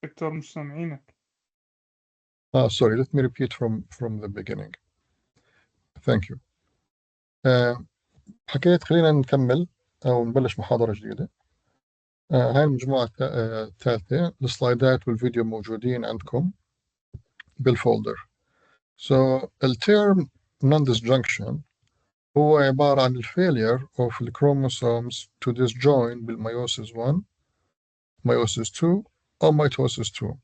دكتور مش سامعينك. Sorry, let me repeat from the beginning. Thank you. حكيت خلينا نكمل أو نبلش محاضرة جديدة. هاي المجموعة الثالثة، السلايدات والفيديو موجودين عندكم بالفولدر. So التيرم non-disjunction هو عبارة عن failure of the chromosomes to disjoin بالميوسيس 1, meiosis 2 أو mitosis 2.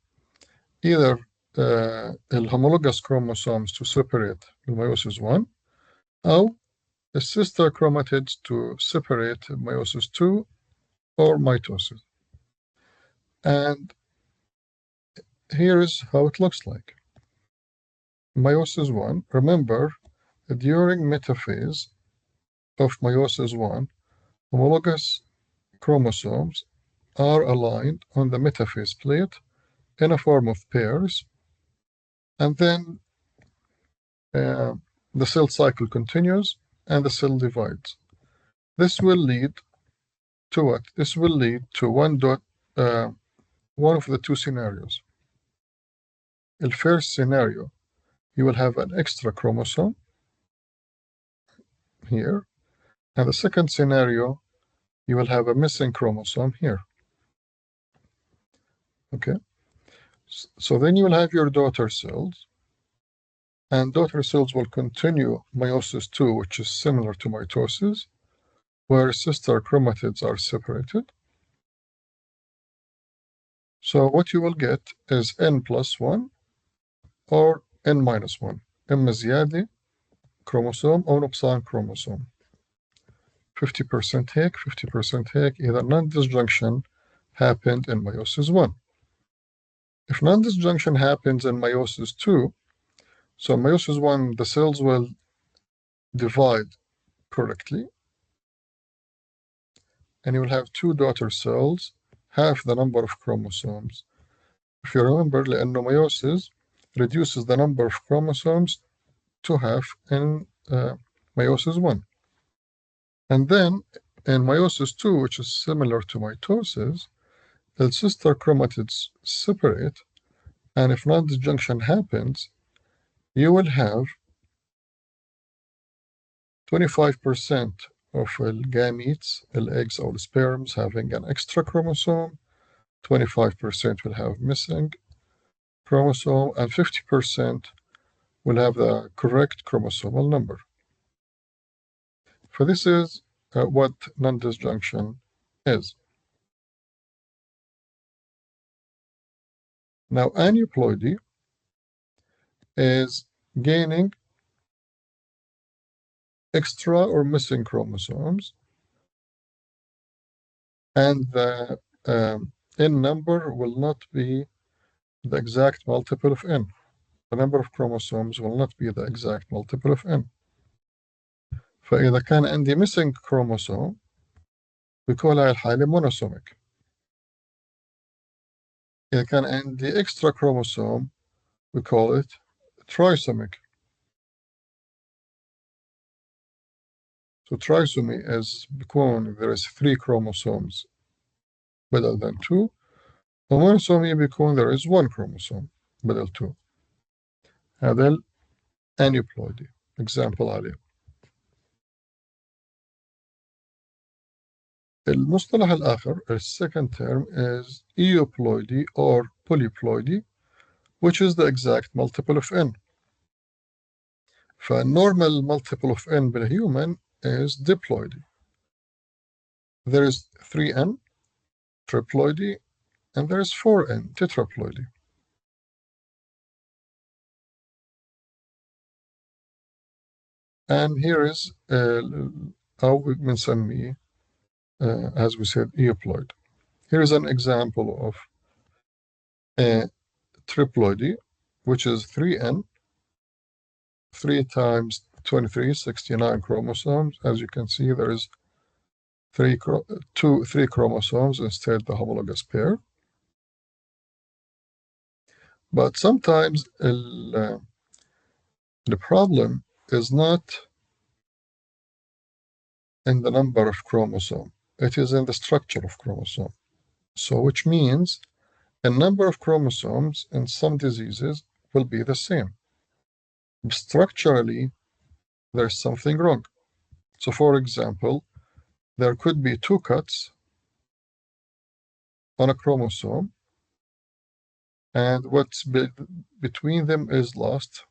Either homologous chromosomes to separate meiosis 1 أو the sister chromatids to separate meiosis 2 or mitosis. And here is how it looks like. Meiosis 1, remember, during metaphase of meiosis 1, homologous chromosomes are aligned on the metaphase plate in a form of pairs, and then the cell cycle continues and the cell divides. This will lead to what? This will lead to one of the two scenarios. The first scenario, you will have an extra chromosome here, and the second scenario, you will have a missing chromosome here. Okay, so then you will have your daughter cells, and daughter cells will continue meiosis 2, which is similar to mitosis, where sister chromatids are separated. So what you will get is n plus 1 or n minus 1. إما زيادة chromosome أو نقصان chromosome. 50% هيك 50% هيك. Either non-disjunction happened in meiosis 1. If non-disjunction happens in meiosis 2, so meiosis 1, the cells will divide correctly, and you will have two daughter cells, half the number of chromosomes. If you remember, لأنه meiosis reduces the number of chromosomes to half in meiosis 1. And then in meiosis 2, which is similar to mitosis, the sister chromatids separate, and if non-disjunction happens, you will have 25% of the gametes, the eggs or the sperms, having an extra chromosome, 25% will have missing chromosome, and 50% will have the correct chromosomal number. So this is what non-disjunction is. Now, aneuploidy is gaining extra or missing chromosomes, and the n number will not be the exact multiple of n. The number of chromosomes will not be the exact multiple of n. فإذا كان عندي missing chromosome بيكون هاي الحالة monosomic. إذا كان عندي extra chromosome we call it trisomic. So trisomy is بيكون there is 3 chromosomes بدل than 2. ومونوسومي بيكون there is 1 chromosome بدل 2. هذا aneuploidy example عليه. المصطلح الآخر, the second term, is euploidy or polyploidy, which is the exact multiple of n. فالnormal multiple of n بالhuman is diploidy. There is 3n, triploidy, and there is 4n, tetraploidy. And here is how we بنسميه as we said, euploid. Here is an example of a triploidy, which is 3n, 3 times 23, 69 chromosomes. As you can see, there is 3 chromosomes instead of the homologous pair. But sometimes the problem is not in the number of chromosomes. It is in the structure of chromosome. So which means A number of chromosomes in some diseases will be the same. Structurally, there's something wrong. So, for example, there could be two cuts on a chromosome, and what's between them is lost,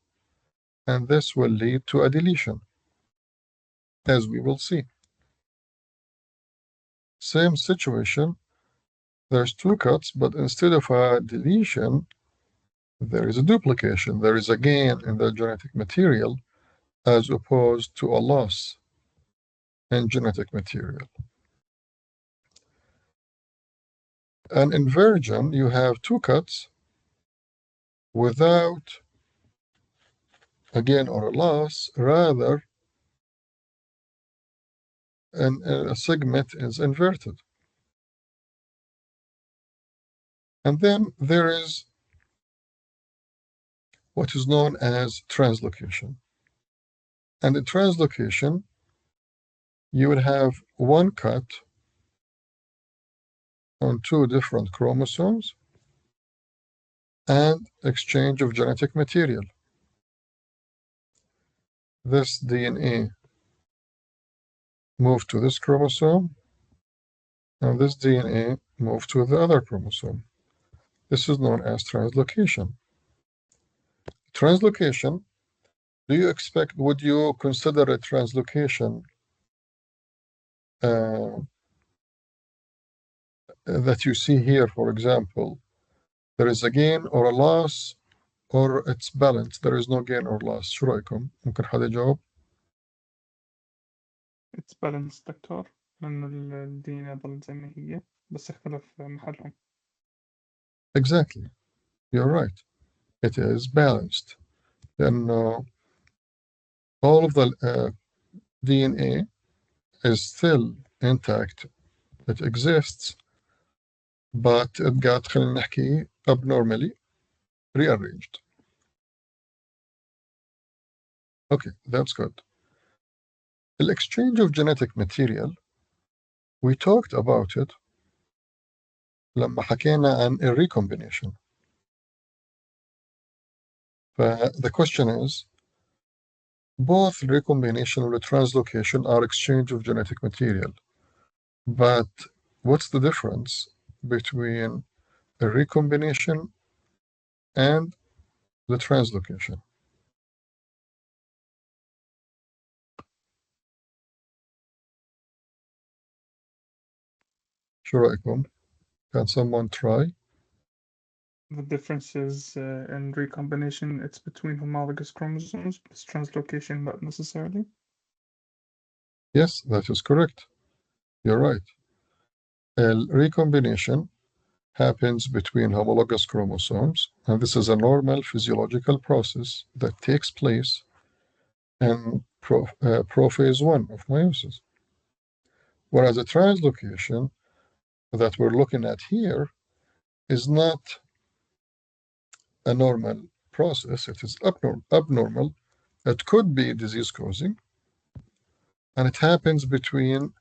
and this will lead to a deletion, as we will see. Same situation, there's two cuts, but instead of a deletion, there is a duplication. There is a gain in the genetic material as opposed to a loss in genetic material. An inversion, you have two cuts without a gain or a loss, rather a segment is inverted. And then there is what is known as translocation. And in translocation, you would have one cut on two different chromosomes and exchange of genetic material. This DNA moved to this chromosome, and this DNA moved to the other chromosome. This is known as translocation. Translocation, would you consider a translocation that you see here, for example, there is a gain or a loss, or it's balanced, there is no gain or loss. شو رأيكم؟ ممكن حدا يجاوب؟ It's balanced دكتور، لأنه الدنيا ضلت زي ما هي بس اختلف محلهم. Exactly. You're right. It is balanced. لأنه all of the DNA is still intact. It exists, but it got, خلينا نحكي, abnormally rearranged. Okay, that's good. The exchange of genetic material, we talked about it لما حكينا عن recombination. The question is, both recombination and translocation are exchange of genetic material. But what's the difference between a recombination and the translocation? شو رأيكم? Can someone try? The difference is in recombination, it's between homologous chromosomes, but translocation not necessarily. Yes, that is correct. You're right. Recombination happens between homologous chromosomes, and this is a normal physiological process that takes place in prophase 1 of meiosis. Whereas a translocation that we're looking at here is not a normal process, it is abnormal. It could be disease-causing, and it happens between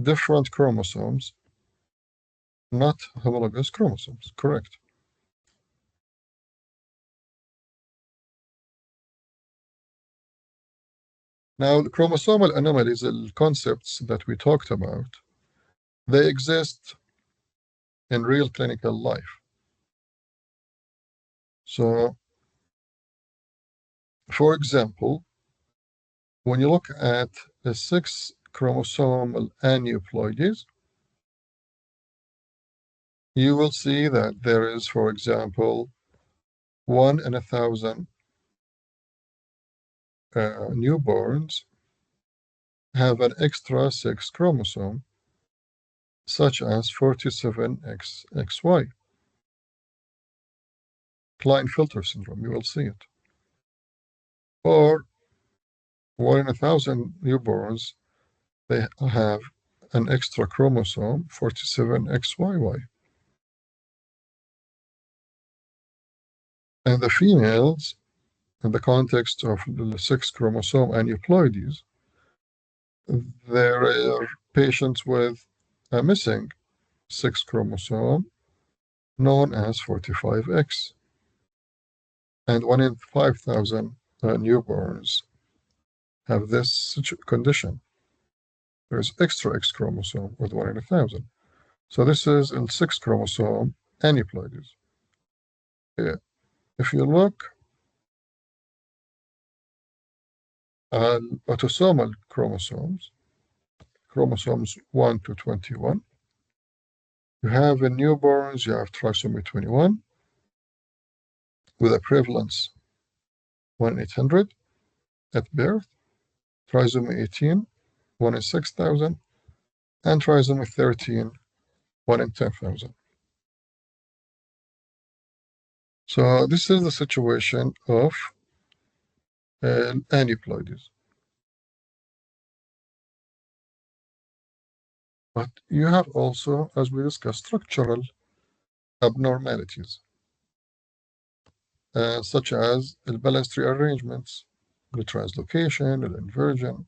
different chromosomes, not homologous chromosomes. Correct. Now, the chromosomal anomalies, the concepts that we talked about, they exist in real clinical life. So, for example, when you look at the 6 chromosomal aneuploidies, you will see that there is, for example, 1 in 1,000 newborns have an extra 6 chromosome, such as 47XXY. Klinefelter syndrome, you will see it. Or 1 in 1,000 newborns, they have an extra chromosome, 47XYY. And the females, in the context of the 6 chromosome aneuploidies, there are patients with a missing 6 chromosome, known as 45X. And 1 in 5,000 newborns have this condition. There's extra X chromosome with 1 in 1,000. So this is a 6 chromosome aneuploidies. If you look at autosomal chromosomes, chromosomes 1 to 21, you have in newborns, you have trisomy 21 with a prevalence 1 in 800 at birth, trisomy 18, 1 in 6,000, and trisomy 13, 1 in 10,000. So this is the situation of aneuploidies. But you have also, as we discussed, structural abnormalities, such as the balanced rearrangements, the translocation, the inversion,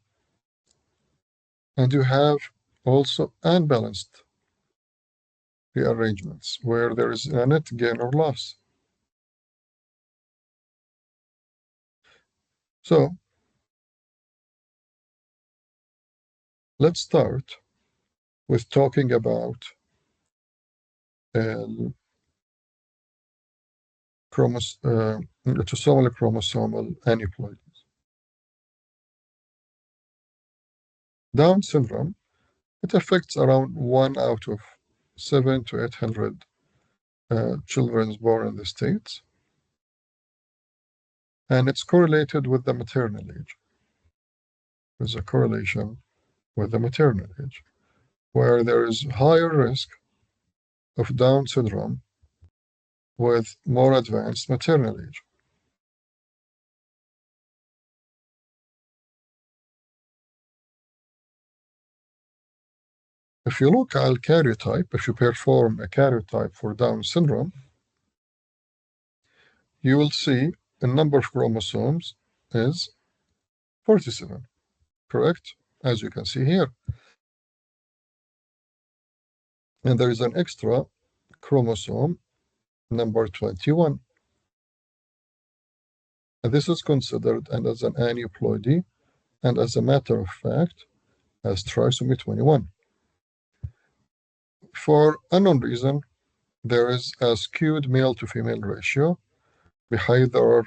and you have also unbalanced rearrangements where there is a net gain or loss. So let's start with talking about autosomal chromosomal aneuploidies. Down syndrome, it affects around 1 out of 7 to 800 children born in the States, and it's correlated with the maternal age. There's a correlation with the maternal age, where there is higher risk of Down syndrome with more advanced maternal age. If you look at karyotype, if you perform a karyotype for Down syndrome, you will see the number of chromosomes is 47, correct? As you can see here. And there is an extra chromosome, number 21. And this is considered as an aneuploidy, and as a matter of fact, as trisomy 21. For unknown reason, there is a skewed male to female ratio بحيث there are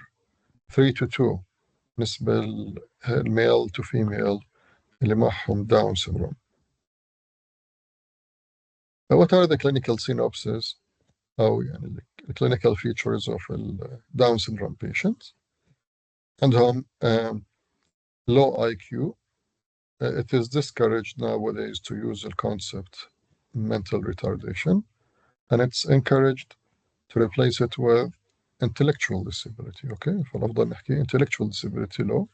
3 to 2 نسبة الميل to female اللي معهم Down syndrome. What are the clinical synopses أو يعني the clinical features of Down syndrome patients? عندهم low IQ. It is discouraged nowadays to use the concept mental retardation, and it's encouraged to replace it with intellectual disability. Okay, فالأفضل نحكي intellectual disability low.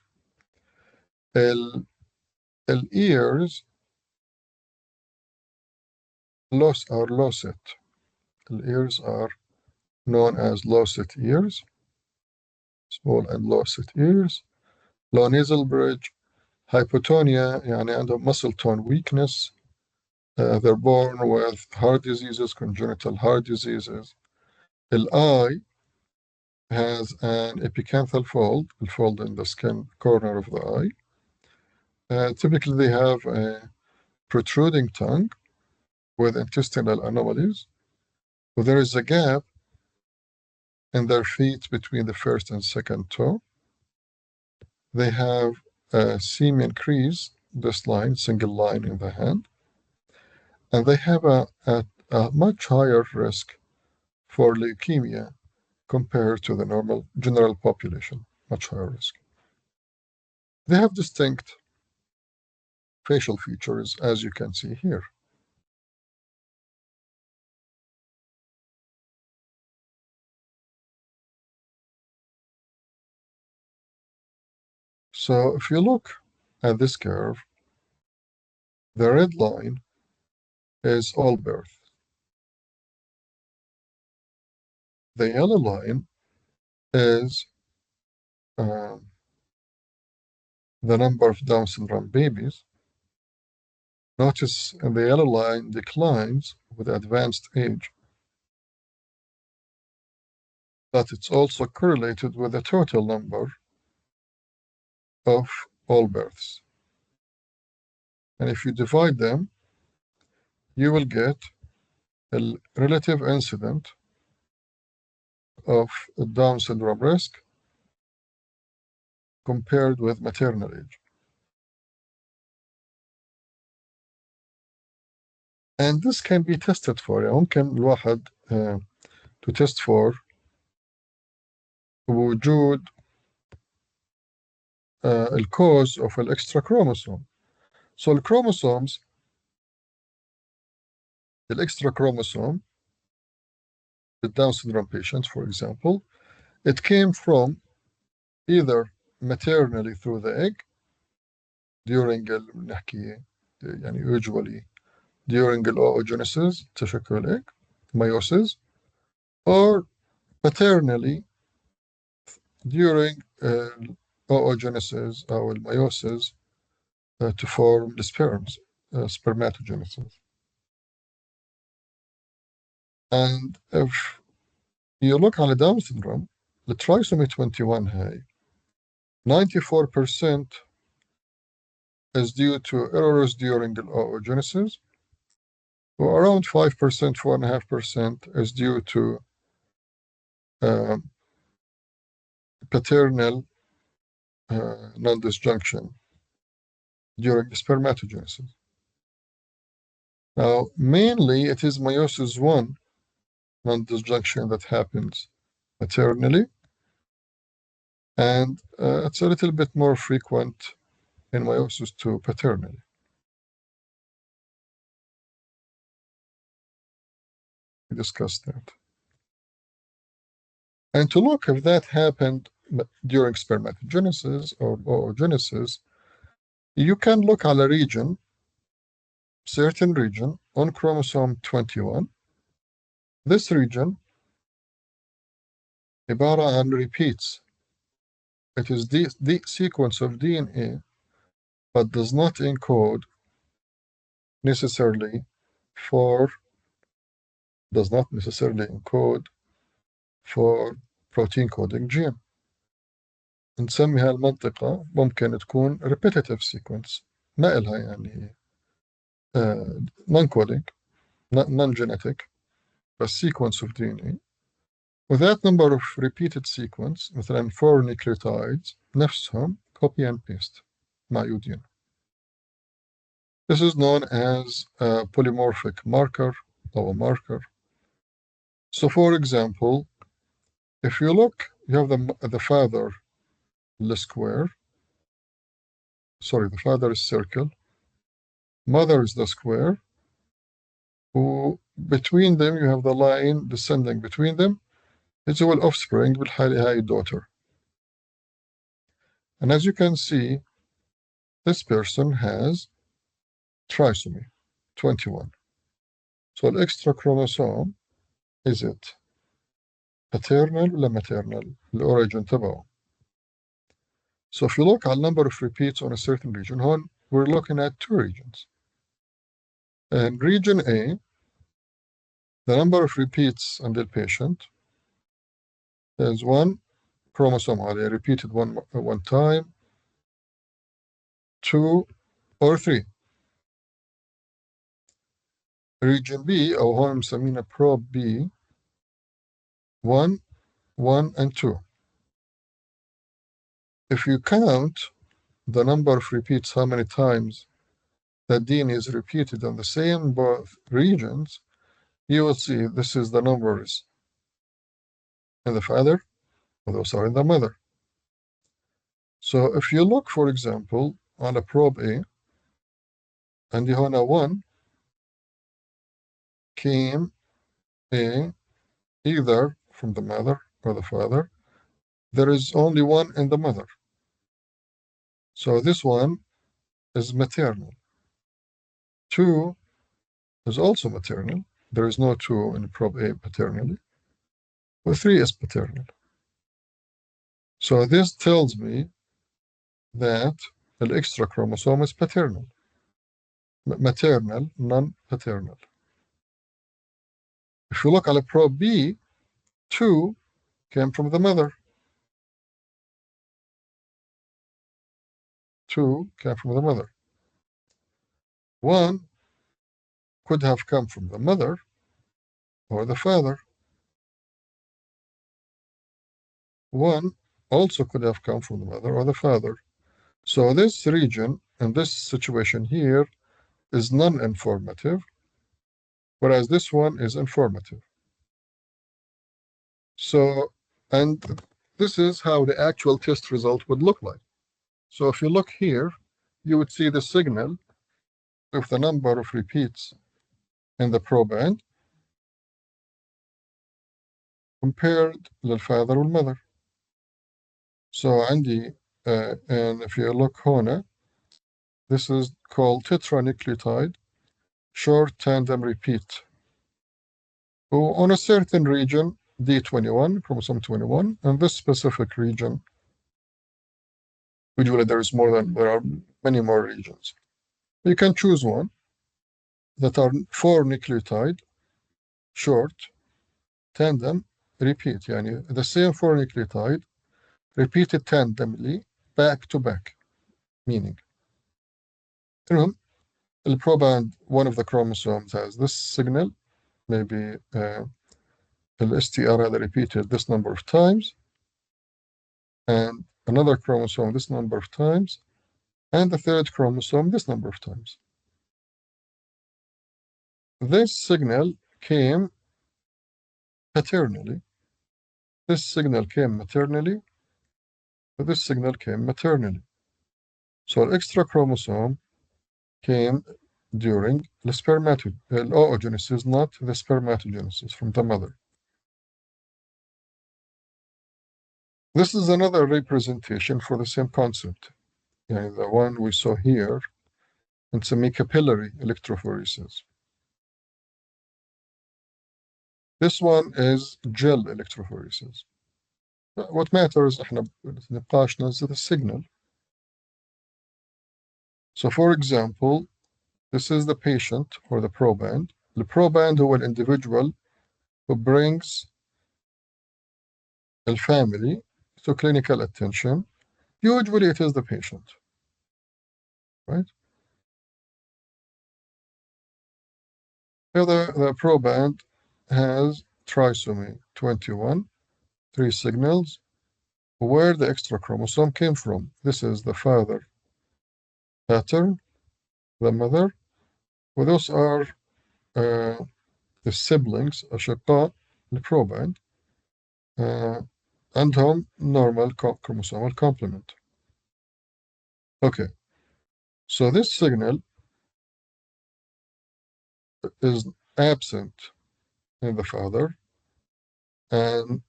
ears are lowset. Ears are known as lowset ears, small and lowset ears. Low nasal bridge, hypotonia, يعني عندهم muscle tone weakness. They're born with heart diseases, congenital heart diseases. The eye has an epicanthal fold, the fold in the skin corner of the eye. Typically, they have a protruding tongue with intestinal anomalies. So there is a gap in their feet between the first and second toe. They have a semen crease, this line, single line in the hand. And they have a much higher risk for leukemia compared to the normal general population, much higher risk. They have distinct facial features, as you can see here. So if you look at this curve, the red line is all birth. The yellow line is the number of Down syndrome babies. Notice the yellow line declines with advanced age. but it's also correlated with the total number of all births. And if you divide them, you will get a relative incidence of Down syndrome risk compared with maternal age. And this can be tested for. يعني ممكن الواحد to test for وجود الcause of an extra chromosome. So the chromosomes, the extra chromosome, the Down syndrome patients, for example, it came from either maternally through the egg during usually during oogenesis, تشكل الإيج, meiosis, or paternally during oogenesis or meiosis to form the sperms, spermatogenesis. And if you look على Down syndrome, the trisomy 21 هاي 94% is due to errors during the oogenesis, or around 5%, 4.5% is due to paternal non-disjunction during spermatogenesis. Now, mainly it is meiosis 1 non-disjunction that happens maternally, and it's a little bit more frequent in meiosis 2 paternally. We discussed that. And to look if that happened during spermatogenesis or oogenesis, you can look at a region, certain region on chromosome 21. This region عبارة عن repeats. It is the sequence of DNA, but does not encode necessarily for protein coding gene. نسمي هالمنطقة ممكن تكون repetitive sequence، ما إلها يعني non-coding, non-genetic, but sequence of DNA. With that number of repeated sequence, مثلا 4 nucleotides نفسهم copy and paste معيودين. This is known as a polymorphic marker or a marker. So for example, if you look, you have the father, the square. Sorry, the father is circle. Mother is the square. Between them, you have the line descending between them. It's all offspring بالحالة هاي daughter. And as you can see, this person has trisomy 21. So the extra chromosome, is it paternal or maternal? The origin تبعه. So if you look at the number of repeats on a certain region, we're looking at 2 regions. In region A, the number of repeats on the patient is 1 chromosome عالية, repeated one time, 2 or 3. Region B, أو هون مسمينها probe B, 1, 1 and 2. If you count the number of repeats, how many times that DNA is repeated on the same both regions, you will see this is the numbers in the father, and those are in the mother. So if you look, for example, on a probe A, and هنا 1 came either from the mother or the father, there is only 1 in the mother. So this one is maternal. 2 is also maternal. There is no 2 in probe A paternally. But 3 is paternal. So this tells me that the extra chromosome is paternal. Maternal, non-paternal. If you look at probe B, 2 came from the mother. 2 came from the mother. 1 could have come from the mother or the father. 1 also could have come from the mother or the father. So this region and this situation here is non-informative, whereas this one is informative. So, and this is how the actual test result would look like. So if you look here, you would see the signal with the number of repeats in the proband compared للfather والmother. So عندي and if you look هنا, this is called tetranucleotide short tandem repeat. On a certain region, D21, chromosome 21, and this specific region, usually there are many more regions. You can choose one that are 4 nucleotide short tandem repeat, يعني the same 4 nucleotide repeated tandemly back to back, meaning المهم الproband, one of the chromosomes has this signal, maybe the STR had repeated this number of times, and another chromosome this number of times, and the third chromosome this number of times. This signal came paternally. This signal came maternally. This signal came maternally. So an extra chromosome came during the oogenesis, not the spermatogenesis from the mother. This is another representation for the same concept. The one we saw here, it's a capillary electrophoresis. This one is gel electrophoresis. What matters احنا نقاشنا is the signal. So for example, this is the patient or the proband. The proband هو individual who brings the family to clinical attention. Usually it is the patient, right? Here the proband has trisomy 21, 3 signals, where the extra chromosome came from. This is the father pattern, the mother, well, those are the siblings أشقاء البروباند عندهم normal chromosomal complement. Okay, so this signal is absent in the father and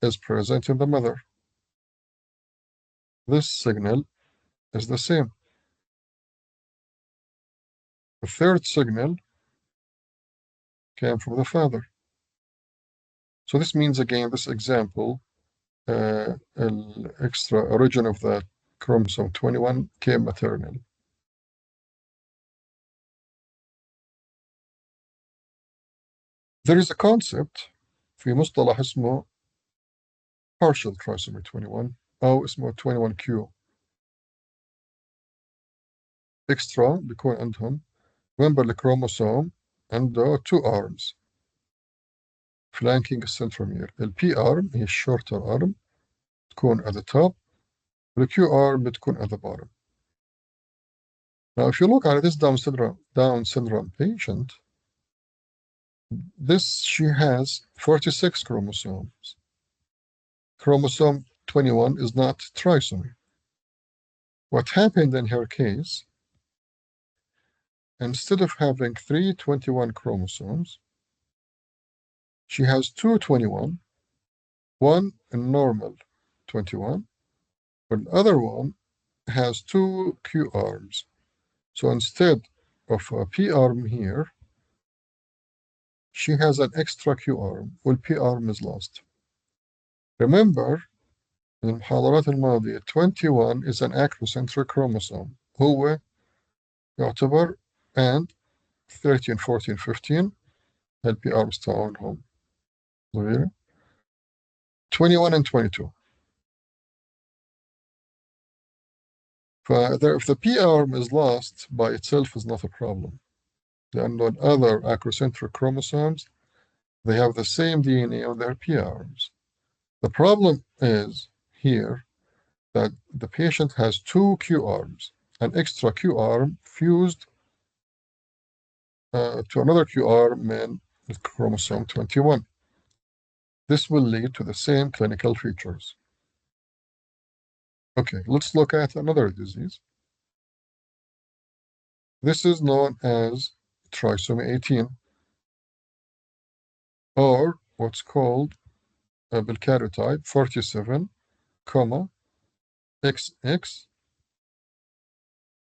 is present in the mother. This signal is the same. The third signal came from the father. So this means, again, this example, extra origin of that chromosome 21 came maternally. There is a concept في مصطلح اسمه partial trisomy 21 أو اسمه 21q. extra بيكون عندهم remember الكروموسوم عنده 2 arms flanking السنترومير. P arm هي shorter arm تكون at the top, the Q arm بتكون at the bottom. Now if you look at this Down syndrome patient, she has 46 chromosomes. Chromosome 21 is not trisomy. What happened in her case, instead of having 3 21 chromosomes, she has 2 21, one in normal 21, but the other one has 2 Q arms. So instead of a P arm here, she has an extra Q arm, well, P arm is lost. Remember, in المحاضرات الماضية 21 is an acrocentric chromosome. هو يعتبر and 13, 14, 15 البي arms تاعونهم صغيرة. 21 and 22. If the P arm is lost by itself is not a problem. And on other acrocentric chromosomes, they have the same DNA on their P arms. The problem is here that the patient has two Q arms, an extra Q arm fused to another Q arm in chromosome 21. This will lead to the same clinical features. Okay, let's look at another disease. This is known as trisomy 18, or what's called بالkaryotype 47, XX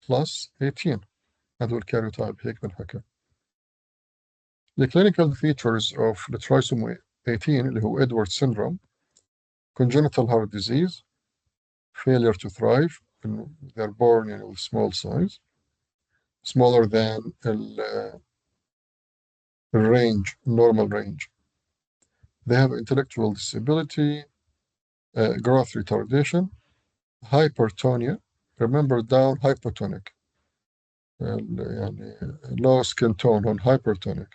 plus 18. هذا الكاريوتايب هيك بنحكى. The clinical features of the trisomy 18 اللي هو Edwards syndrome, congenital heart disease, failure to thrive, they're born with small size, smaller than the range, normal range. They have intellectual disability, growth retardation, hypertonia. Remember down hypotonic. يعني low skin tone on hypertonic.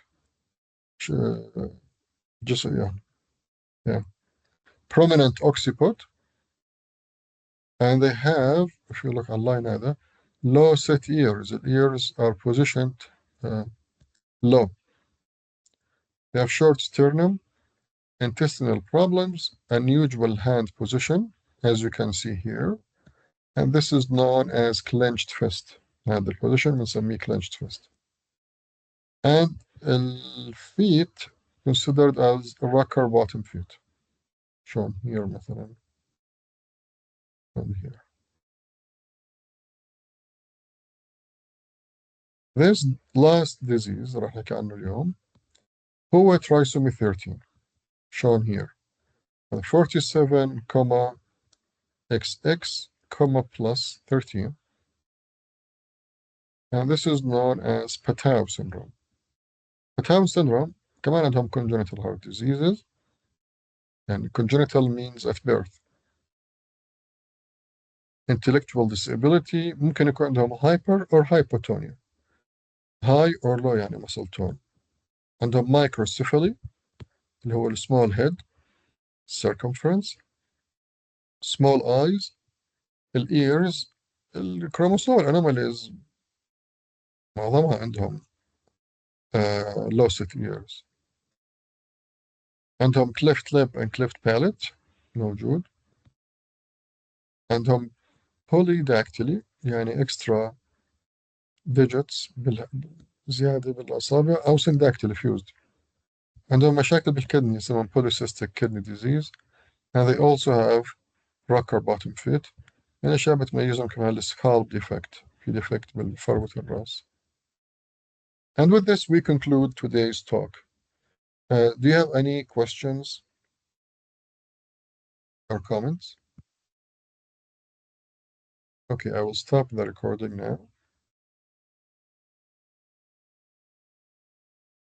Just yeah. Prominent occiput. And they have, if you look online هذا, low set ears. The ears are positioned low. They have short sternum, intestinal problems, unusual hand position, as you can see here. And this is known as clenched fist. هذا البوزيشن بنسميه clenched fist. And feet considered as rocker bottom feet. Shown here مثلا. Shown here. This last disease راح نحكي عنه اليوم هو trisomy 13. Shown here. 47, XX, plus 13. And this is known as Patau syndrome. Patau syndrome كمان عندهم congenital heart diseases. And congenital means at birth. Intellectual disability ممكن يكون عندهم hyper or hypotonia. High or low يعني muscle tone. عندهم microcephaly اللي هو small head, circumference, small eyes, ears, chromosomal anomalies معظمها عندهم low set ears. عندهم cleft lip and cleft palate موجود. عندهم polydactyly يعني extra digits زيادة بالأصابع أو syndactyly fused. عندهم مشاكل بالكدني يسمون polycystic kidney disease, and they also have rocker bottom feet. يعني أشياء بتميزهم كمان السكالب defect في defect بالفروة الرأس. And with this we conclude today's talk. Do you have any questions or comments? Okay, I will stop the recording now.